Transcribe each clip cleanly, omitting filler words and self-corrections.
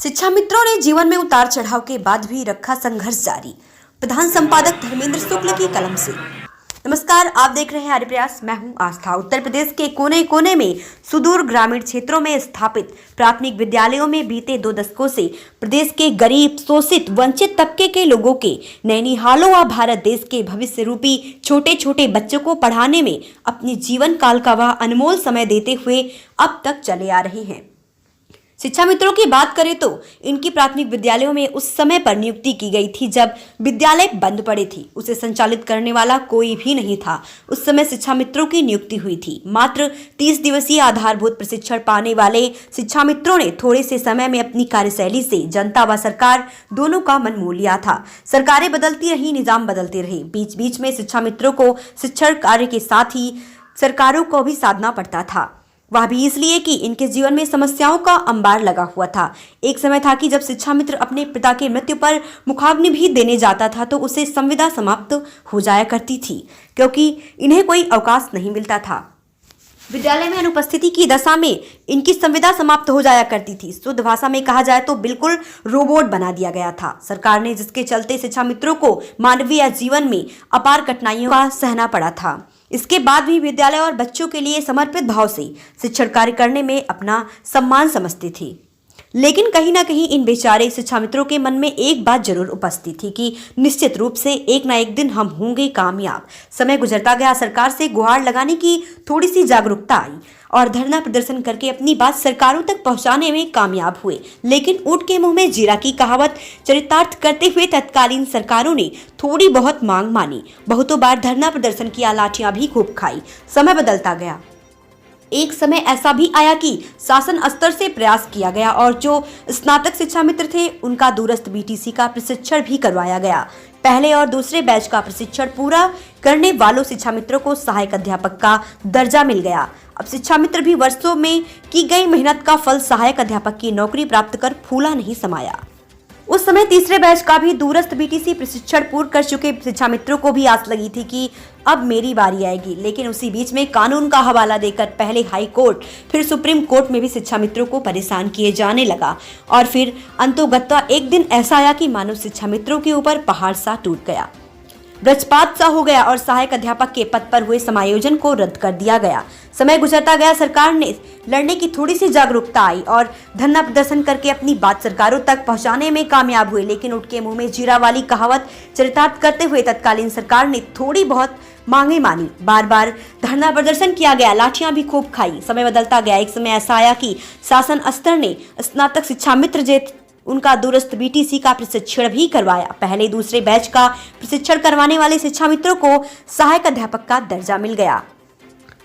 शिक्षा मित्रों ने जीवन में उतार चढ़ाव के बाद भी रखा संघर्ष जारी। प्रधान संपादक धर्मेंद्र शुक्ल की कलम से। नमस्कार, आप देख रहे हैं आर्य प्रयास। मैं हूं आस्था। उत्तर प्रदेश के कोने कोने में सुदूर ग्रामीण क्षेत्रों में स्थापित प्राथमिक विद्यालयों में बीते 2 दशकों से प्रदेश के गरीब, शोषित, वंचित तबके के लोगों के नैनीहालों व भारत देश के भविष्य रूपी छोटे छोटे बच्चों को पढ़ाने में अपने जीवन काल का वह अनमोल समय देते हुए अब तक चले आ रहे हैं। शिक्षा मित्रों की बात करें तो इनकी प्राथमिक विद्यालयों में उस समय पर नियुक्ति की गई थी जब विद्यालय बंद पड़े थे। उसे संचालित करने वाला कोई भी नहीं था। उस समय शिक्षा मित्रों की नियुक्ति हुई थी। मात्र 30 दिवसीय आधारभूत प्रशिक्षण पाने वाले शिक्षा मित्रों ने थोड़े से समय में अपनी कार्यशैली से जनता व सरकार दोनों का मन मोह लिया था। सरकारें बदलती रही, निजाम बदलते रहे। बीच बीच में शिक्षा मित्रों को शिक्षण कार्य के साथ ही सरकारों को भी साधना पड़ता था। वह भी इसलिए कि इनके जीवन में समस्याओं का अंबार लगा हुआ था। एक समय था कि जब शिक्षा मित्र अपने पिता की मृत्यु पर मुखाग्नि भी देने जाता था तो उसे संविदा समाप्त हो जाया करती थी, क्योंकि इन्हें कोई अवकाश नहीं मिलता था। विद्यालय में अनुपस्थिति की दशा में इनकी संविदा समाप्त हो जाया करती थी। शुद्ध भाषा में कहा जाए तो बिल्कुल रोबोट बना दिया गया था सरकार ने, जिसके चलते शिक्षा मित्रों को मानवीय जीवन में अपार कठिनाइयों का सहना पड़ा था। इसके बाद भी विद्यालय और बच्चों के लिए समर्पित भाव से शिक्षण कार्य करने में अपना सम्मान समझते थे। लेकिन कहीं ना कहीं इन बेचारे शिक्षा मित्रों के मन में एक बात जरूर उपस्थित थी कि निश्चित रूप से एक ना एक दिन हम होंगे कामयाब। समय गुजरता गया, सरकार से गुहार लगाने की थोड़ी सी जागरूकता आई और धरना प्रदर्शन करके अपनी बात सरकारों तक पहुंचाने में कामयाब हुए। लेकिन ऊंट के मुंह में जीरा की कहावत चरितार्थ करते हुए तत्कालीन सरकारों ने थोड़ी बहुत मांग मानी। बहुतों बार धरना प्रदर्शन किया, लाठियां भी खूब खाई। समय बदलता गया। एक समय ऐसा भी आया कि शासन स्तर से प्रयास किया गया और जो स्नातक शिक्षा मित्र थे उनका दूरस्थ बीटीसी का प्रशिक्षण भी करवाया गया। पहले और दूसरे बैच का प्रशिक्षण पूरा करने वालों शिक्षा मित्रों को सहायक अध्यापक का दर्जा मिल गया। अब शिक्षा मित्र भी वर्षों में की गई मेहनत का फल सहायक अध्यापक की नौकरी प्राप्त कर फूला नहीं समाया। उस समय तीसरे बैच का भी दूरस्थ बीटीसी प्रशिक्षण पूर्ण कर चुके शिक्षा मित्रों को भी आस लगी थी कि अब मेरी बारी आएगी। लेकिन उसी बीच में कानून का हवाला देकर पहले हाई कोर्ट फिर सुप्रीम कोर्ट में भी शिक्षा मित्रों को परेशान किए जाने लगा और फिर अंतोगत्वा एक दिन ऐसा आया कि मानव शिक्षा मित्रों के ऊपर पहाड़ सा टूट गया, वज्रपात सा हो गया और सहायक अध्यापक के पद पर हुए समायोजन को रद्द कर दिया गया। समय गुजरता गया, सरकार ने लड़ने की थोड़ी सी जागरूकता आई और धरना प्रदर्शन करके अपनी बात सरकारों तक पहुंचाने में कामयाब हुए। लेकिन ऊंट के मुंह में जीरा वाली कहावत चरितार्थ करते हुए तत्कालीन सरकार ने थोड़ी बहुत मांगे मानी। बार बार धरना प्रदर्शन किया गया, लाठियां भी खूब खाई। समय बदलता गया। एक समय ऐसा आया कि शासन स्तर ने स्नातक शिक्षा मित्र उनका दूरस्थ बीटीसी का प्रशिक्षण भी करवाया। पहले दूसरे बैच का प्रशिक्षण करवाने वाले शिक्षा मित्रों को सहायक अध्यापक का दर्जा मिल गया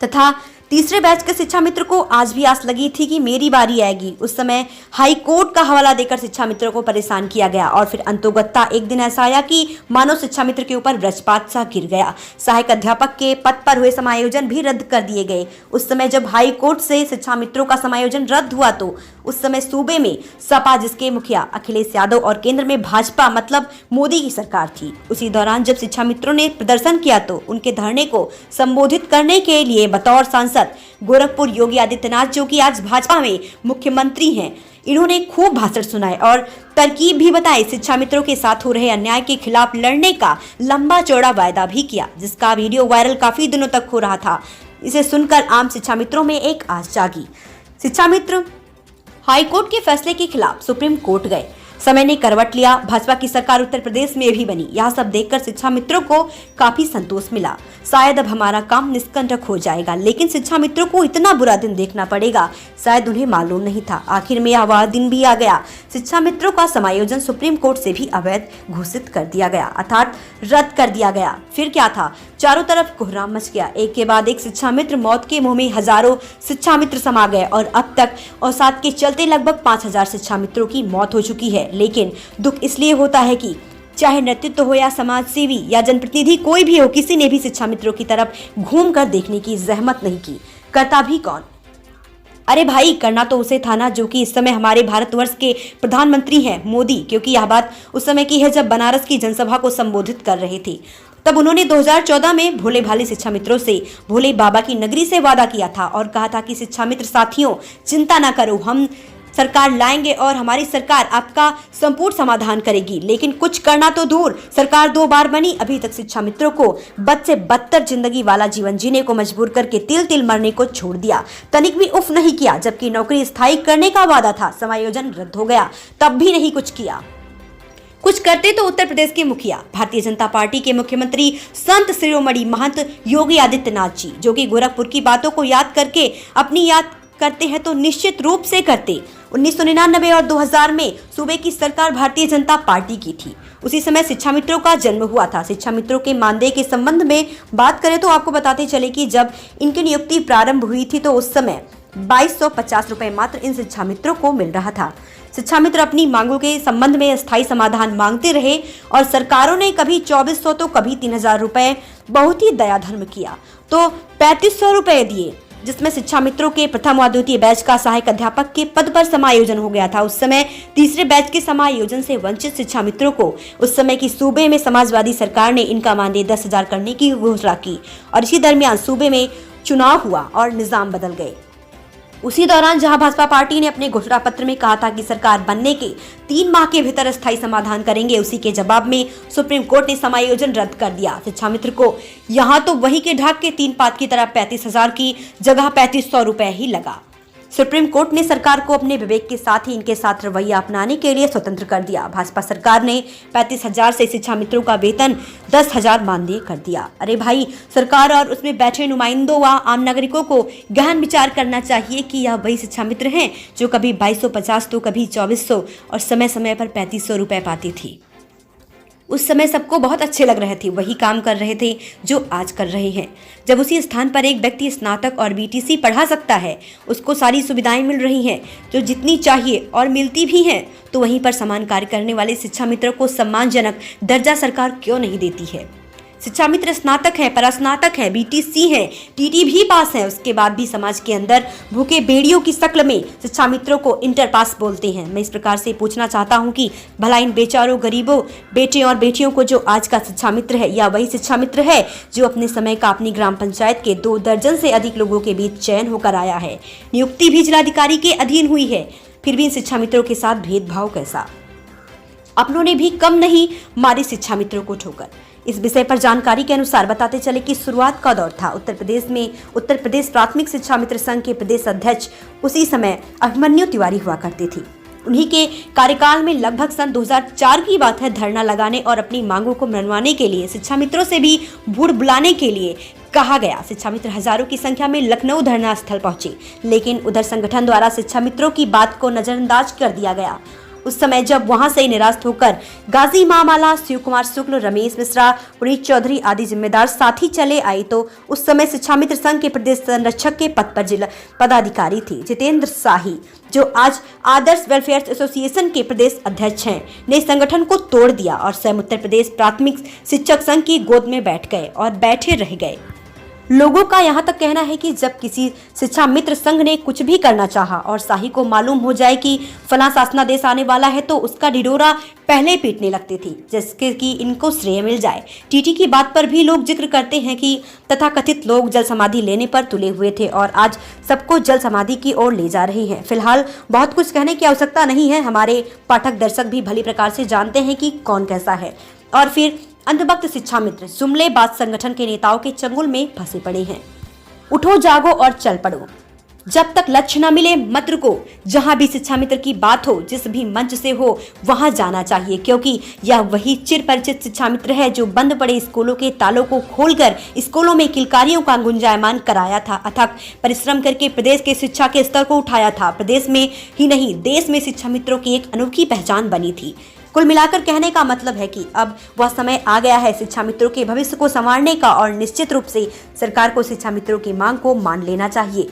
तथा तीसरे बैच के शिक्षा मित्र को आज भी आस लगी थी कि मेरी बारी आएगी। उस समय हाई कोर्ट का हवाला देकर शिक्षा मित्रों को परेशान किया गया और फिर अंतोगत्वा एक दिन ऐसा आया कि मानव शिक्षा मित्र के ऊपर वज्रपात सा गिर गया। सहायक अध्यापक के पद पर हुए समायोजन भी रद्द कर दिए गए। उस समय जब हाई कोर्ट से शिक्षा मित्रों का समायोजन रद्द हुआ तो उस समय सूबे में सपा, जिसके मुखिया अखिलेश यादव, और केंद्र में भाजपा मतलब मोदी की सरकार थी। उसी दौरान जब शिक्षा मित्रों ने प्रदर्शन किया तो उनके धरने को संबोधित करने के लिए बतौर सांसद गोरखपुर योगी आदित्यनाथ, जो कि आज भाजपा में मुख्यमंत्री हैं, इन्होंने खूब भाषण सुनाए और तरकीब भी बताई। शिक्षा मित्रों के साथ हो रहे अन्याय के खिलाफ लड़ने का लंबा चौड़ा वायदा भी किया, जिसका वीडियो वायरल काफी दिनों तक हो रहा था। इसे सुनकर आम शिक्षा मित्रों में एक आस जागी। शिक्षा मित्र हाई कोर्ट के फैसले के खिलाफ सुप्रीम कोर्ट गए। समय ने करवट लिया। भाजपा की सरकार उत्तर प्रदेश में भी बनी। यह सब देखकर शिक्षा मित्रों को काफी संतोष मिला। शायद अब हमारा काम निष्कंटक हो जाएगा। लेकिन शिक्षा मित्रों को इतना बुरा दिन देखना पड़ेगा, शायद उन्हें मालूम नहीं था। आखिर में यह दिन भी आ गया। शिक्षा मित्रों का समायोजन सुप्रीम कोर्ट से भी अवैध घोषित कर दिया गया, अर्थात रद्द कर दिया गया। फिर क्या था, चारों तरफ कोहराम मच गया। एक के बाद एक शिक्षा मित्र मौत के मुंह में हजारों शिक्षा मित्र समा गए और अब तक औसत के चलते लगभग 5000 शिक्षा मित्रों की मौत हो चुकी है। लेकिन दुख इसलिए होता है कि चाहे नेतृत्व हो या समाज सेवी या जनप्रतिनिधि कोई भी हो, किसी ने भी शिक्षा मित्रों की तरफ घूम कर देखने की जहमत नहीं की। करता भी कौन? अरे भाई, करना तो उसे था ना जो कि इस समय हमारे भारतवर्ष के प्रधानमंत्री हैं, मोदी। क्योंकि यह बात उस समय की है जब बनारस की जनसभा को संबोधित कर रहे थे। तब उन्होंने 2014 में भोले भाले शिक्षा मित्रों से भोले बाबा की नगरी से वादा किया था और कहा था कि शिक्षा मित्र साथियों, चिंता ना करो, हम सरकार लाएंगे और हमारी सरकार आपका संपूर्ण समाधान करेगी। लेकिन कुछ करना तो दूर, सरकार 2 बार बनी, अभी तक शिक्षा मित्रों को बद से बदतर जिंदगी वाला जीवन जीने को मजबूर करके तिल तिल मरने को छोड़ दिया। तनिक भी उफ नहीं किया, जबकि नौकरी स्थायी करने का वादा था, समायोजन रद्द हो गया, तब भी नहीं कुछ किया। कुछ करते तो उत्तर प्रदेश के मुखिया, भारतीय जनता पार्टी के मुख्यमंत्री संत शिरोमणि महंत योगी आदित्यनाथ जी, जो कि गोरखपुर की बातों को याद करके अपनी याद करते हैं तो निश्चित रूप से करते। 1999 और 2000 में सूबे की सरकार भारतीय जनता पार्टी की थी। उसी समय शिक्षा मित्रों का जन्म हुआ था। शिक्षा मित्रों के मानदेय के संबंध में बात करें तो आपको बताते चले कि जब इनकी नियुक्ति प्रारंभ हुई थी तो उस समय 2250 रुपए मात्र इन शिक्षा मित्रों को मिल रहा था। शिक्षा मित्र अपनी मांगों के संबंध में स्थायी समाधान मांगते रहे और सरकारों ने कभी 2400 तो कभी 3000 रुपए बहुत ही दया धर्म किया तो 3500 रुपए दिए, जिसमें शिक्षा मित्रों के प्रथम व द्वितीय बैच का सहायक अध्यापक के पद पर समायोजन हो गया था। उस समय तीसरे बैच के समायोजन से वंचित शिक्षा मित्रों को उस समय की सूबे में समाजवादी सरकार ने इनका मानदेय 10,000 करने की घोषणा की और इसी दरमियान सूबे में चुनाव हुआ और निजाम बदल गए। उसी दौरान जहां भाजपा पार्टी ने अपने घोषणा पत्र में कहा था कि सरकार बनने के 3 माह के भीतर स्थायी समाधान करेंगे, उसी के जवाब में सुप्रीम कोर्ट ने समायोजन रद्द कर दिया। शिक्षा मित्र को यहां तो वही के ढाक के 3 पात की तरह 35,000 की जगह 3500 रुपए ही लगा। सुप्रीम कोर्ट ने सरकार को अपने विवेक के साथ ही इनके साथ रवैया अपनाने के लिए स्वतंत्र कर दिया। भाजपा सरकार ने 35,000 से शिक्षा मित्रों का वेतन 10,000 मानदेय कर दिया। अरे भाई, सरकार और उसमें बैठे नुमाइंदों व आम नागरिकों को गहन विचार करना चाहिए कि यह वही शिक्षा मित्र हैं जो कभी 2250 तो कभी 2400 और समय समय पर 3500 रुपए पाती थी। उस समय सबको बहुत अच्छे लग रहे थे, वही काम कर रहे थे जो आज कर रहे हैं। जब उसी स्थान पर एक व्यक्ति स्नातक और बीटीसी पढ़ा सकता है, उसको सारी सुविधाएं मिल रही हैं जो जितनी चाहिए और मिलती भी हैं, तो वहीं पर समान कार्य करने वाले शिक्षा मित्रों को सम्मानजनक दर्जा सरकार क्यों नहीं देती है। शिक्षा मित्र स्नातक है, परास्नातक है, बीटीसी है, टीटी भी पास है, उसके बाद भी समाज के अंदर भूखे बेड़ियों की शक्ल में शिक्षा मित्रों को इंटर पास बोलते हैं। मैं इस प्रकार से पूछना चाहता हूं कि भला इन बेचारों गरीबों बेटे और बेटियों को जो आज का शिक्षा मित्र है या वही शिक्षा मित्र है जो अपने समय का अपनी ग्राम पंचायत के 2 दर्जन से अधिक लोगों के बीच चयन होकर आया है, नियुक्ति भी जिलाधिकारी के अधीन हुई है, फिर भी इन शिक्षा मित्रों के साथ भेदभाव कैसा? अपनों ने भी कम नहीं मारी शिक्षा मित्रों को ठोकर। इस विषय पर जानकारी के अनुसार बताते चले कि शुरुआत का दौर था उत्तर प्रदेश में उत्तर प्रदेश प्राथमिक शिक्षा मित्र संघ के प्रदेश अध्यक्ष उसी समय अभिमन्यु तिवारी हुआ करते थे। उन्हीं के कार्यकाल में लगभग सन 2004 की बात है, धरना लगाने और अपनी मांगों को मनवाने के लिए शिक्षा मित्रों से भी भूड़ बुलाने के लिए कहा गया। शिक्षा मित्र हजारों की संख्या में लखनऊ धरना स्थल पहुंचे, लेकिन उधर संगठन द्वारा शिक्षा मित्रों की बात को नजरअंदाज कर दिया गया। उस समय जब वहां से निराश होकर गाजी मामाला, शिव कुमार शुक्ल, रमेश मिश्रा, पुनीत चौधरी आदि जिम्मेदार साथी चले आए तो उस समय शिक्षा मित्र संघ के प्रदेश संरक्षक के पद पर जिला पदाधिकारी थे जितेंद्र शाही, जो आज आदर्श वेलफेयर एसोसिएशन के प्रदेश अध्यक्ष हैं, ने संगठन को तोड़ दिया और स्वयं उत्तर प्रदेश प्राथमिक शिक्षक संघ की गोद में बैठ गए और बैठे रह गए। लोगों का यहाँ तक कहना है कि जब किसी शिक्षा मित्र संघ ने कुछ भी करना चाहा और शाही को मालूम हो जाए कि फला शासनादेश आने वाला है तो उसका ढिढोरा पहले पीटने लगते थे जिसके कि इनको श्रेय मिल जाए। टीटी की बात पर भी लोग जिक्र करते हैं कि तथाकथित लोग जल समाधि लेने पर तुले हुए थे और आज सबको जल समाधि की ओर ले जा रहे हैं। फिलहाल बहुत कुछ कहने की आवश्यकता नहीं है, हमारे पाठक दर्शक भी भली प्रकार से जानते हैं कि कौन कैसा है। और फिर अंधभक्त शिक्षा मित्र जुमलेबाज संगठन के नेताओं के चंगुल में फंसे पड़े हैं। उठो जागो और चल पड़ो, जब तक लक्ष्य न मिले मत रुको। जहां भी शिक्षा मित्र की बात हो, जिस भी मंच से हो, वहां जाना चाहिए, क्योंकि यह वही चिर परिचित शिक्षा मित्र है जो बंद पड़े स्कूलों के तालों को खोलकर स्कूलों में किलकारियों का गुंजायमान कराया था, अथक परिश्रम करके प्रदेश के शिक्षा के स्तर को उठाया था। प्रदेश में ही नहीं, देश में शिक्षा मित्रों की एक अनोखी पहचान बनी थी। कुल मिलाकर कहने का मतलब है कि अब वह समय आ गया है शिक्षा मित्रों के भविष्य को संवारने का और निश्चित रूप से सरकार को शिक्षा मित्रों की मांग को मान लेना चाहिए।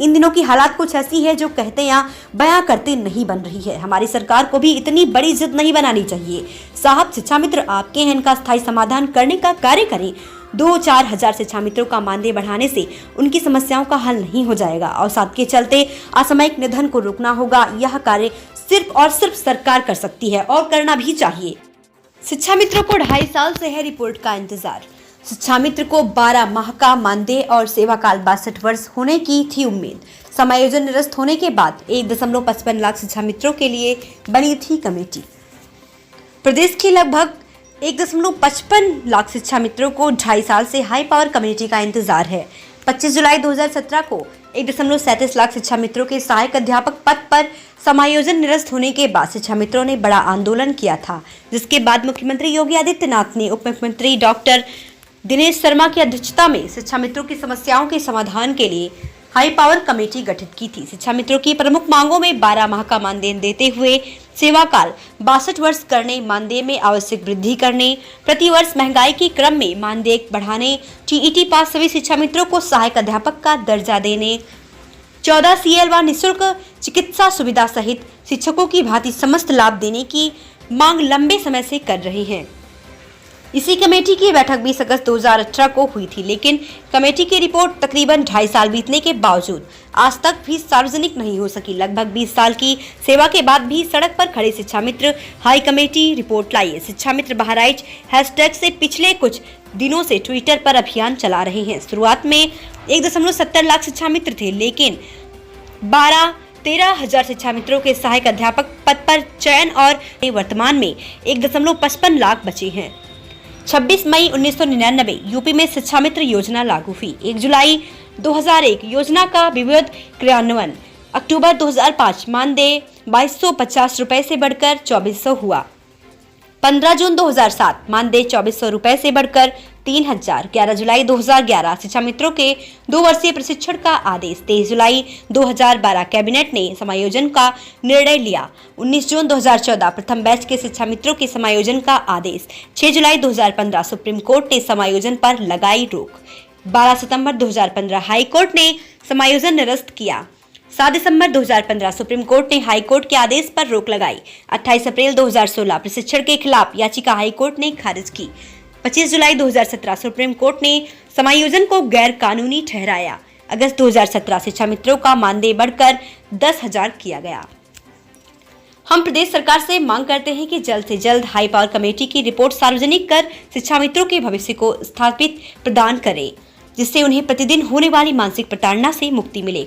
इन दिनों की हालात कुछ ऐसी है जो कहते या बयां करते नहीं बन रही है। हमारी सरकार को भी इतनी बड़ी जिद नहीं बनानी चाहिए। साहब, शिक्षा मित्र आपके हैं, इनका स्थायी समाधान करने का कार्य करें। 2-4 हजार शिक्षा मित्रों का मानदेय बढ़ाने से उनकी समस्याओं का हल नहीं हो जाएगा। अवसाद के चलते असामयिक निधन को रोकना होगा। यह कार्य सिर्फ और सिर्फ सरकार कर सकती है और करना भी चाहिए। शिक्षा मित्रों को 2.5 साल से है रिपोर्ट का इंतजार। शिक्षा मित्र को 12 माह का मानदेय और सेवा काल 62 वर्ष होने की थी उम्मीद। समायोजन निरस्त होने के बाद 1.55 लाख शिक्षा मित्रों के लिए बनी थी कमेटी। प्रदेश के लगभग 1.55 लाख शिक्षा मित्रों को 2.5 साल से हाई पावर कमेटी का इंतजार है। 25 जुलाई 2017 को 1.37 लाख शिक्षा मित्रों के सहायक अध्यापक पद पर समायोजन निरस्त होने के बाद शिक्षा मित्रों ने बड़ा आंदोलन किया था, जिसके बाद मुख्यमंत्री योगी आदित्यनाथ ने उप मुख्यमंत्री डॉक्टर दिनेश शर्मा की अध्यक्षता में शिक्षा मित्रों की समस्याओं के समाधान के लिए हाई पावर कमेटी गठित की थी। शिक्षा मित्रों की प्रमुख मांगों में 12 माह का मानदेय देते हुए सेवा काल 62 वर्ष करने, मानदेय में आवश्यक वृद्धि करने, प्रति वर्ष महंगाई के क्रम में मानदेय बढ़ाने, टीईटी पास सभी शिक्षा मित्रों को सहायक अध्यापक का दर्जा देने, 14 CL व निःशुल्क चिकित्सा सुविधा सहित शिक्षकों की भांति समस्त लाभ देने की मांग लंबे समय से कर रहे हैं। इसी कमेटी की बैठक 20 अगस्त 2018 को हुई थी, लेकिन कमेटी की रिपोर्ट तकरीबन 2.5 साल बीतने के बावजूद आज तक भी सार्वजनिक नहीं हो सकी। लगभग 20 साल की सेवा के बाद भी सड़क पर खड़े शिक्षा मित्र हाई कमेटी रिपोर्ट लाइए, शिक्षा मित्र बहराइच हैशटैग से पिछले कुछ दिनों से ट्विटर पर अभियान चला रहे हैं। शुरुआत में 1.70 लाख शिक्षा मित्र थे, लेकिन 12-13 हजार शिक्षा मित्रों के सहायक अध्यापक पद पर चयन और वर्तमान में 1.55 लाख बचे हैं। 26 मई 1999 यूपी में शिक्षा मित्र योजना लागू हुई। 1 जुलाई 2001 योजना का विविध क्रियान्वयन। अक्टूबर 2005 मानदेय 2250 रुपए से बढ़कर 2400 हुआ। 15 जून 2007 मानदेय 2400 रुपए से बढ़कर 3000। 11 जुलाई 2011 शिक्षा मित्रों के 2 वर्षीय प्रशिक्षण का आदेश। 23 जुलाई 2012 कैबिनेट ने समायोजन का निर्णय लिया। 19 जून 2014 प्रथम बैच के शिक्षा मित्रों के समायोजन का आदेश। 6 जुलाई 2015 सुप्रीम कोर्ट ने समायोजन पर लगाई रोक। 12 सितंबर 2015 हाई कोर्ट ने समायोजन निरस्त किया। 7 दिसंबर 2015 सुप्रीम कोर्ट ने हाई कोर्ट के आदेश पर रोक लगाई। 28 अप्रैल 2016 प्रशिक्षण के खिलाफ याचिका हाई कोर्ट ने खारिज की। 25 जुलाई 2017 सुप्रीम कोर्ट ने समायोजन को गैर कानूनी ठहराया। अगस्त 2017 शिक्षा मित्रों का मानदेय बढ़कर 10,000 किया गया। हम प्रदेश सरकार से मांग करते हैं कि जल्द से जल्द हाई पावर कमेटी की रिपोर्ट सार्वजनिक कर शिक्षा मित्रों के भविष्य को स्थापित प्रदान करे, जिससे उन्हें प्रतिदिन होने वाली मानसिक प्रताड़ना से मुक्ति मिले।